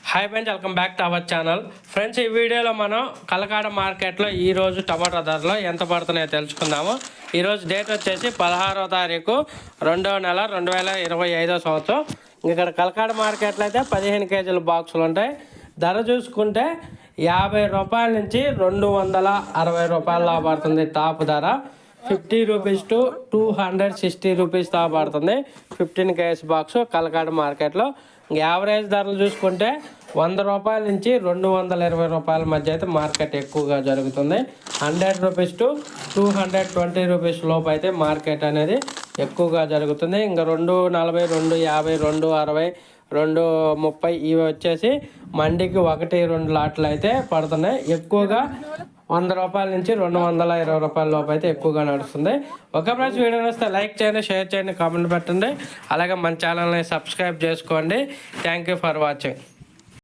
Hi friends, welcome back to our channel. Friends, ఈ వీడియోలో మనం కలకాడ మార్కెట్లో ఈరోజు టమాటా ధరలు ఎంత పడుతున్నాయో తెలుసుకుందాము. ఈరోజు డేట్ వచ్చేసి 16వ తారీఖు 2వ నెల 2025 సంవత్సరం. ఇక్కడ కలకాడ మార్కెట్లో అయితే 15 కేజీల బాక్సులు ఉంటాయి. ధర చూసుకుంటే 50 రూపాయల నుంచి 260 రూపాయల పడుతుంది. టాప్ ధర 50 రూపీస్ టు 260 రూపీస్ దా పడుతుంది. 15 కేజీస్ బాక్స్ కలకాడ మార్కెట్లో. యావరేజ్ ధరలు చూసుకుంటే 100 రూపాయల నుంచి 220 రూపాయల మధ్య అయితే మార్కెట్ ఎక్కువగా జరుగుతుంది. 100 రూపీస్ టు 220 రూపీస్ లోపు అయితే మార్కెట్ అనేది ఎక్కువగా జరుగుతుంది. ఇంకా 240, 250, 260, 230 ఇవి వచ్చేసి మండికి 1-2 లాట్లు అయితే పడుతున్నాయి. ఎక్కువగా 100 రూపాయల నుంచి 220 రూపాయల లోపు అయితే ఎక్కువగా నడుస్తుంది. ఒక ప్రైస్ వీడియో వస్తే లైక్ చేయండి, షేర్ చేయండి, కామెంట్ పెట్టండి. అలాగే మన ఛానల్ని సబ్స్క్రైబ్ చేసుకోండి. Thank you for watching.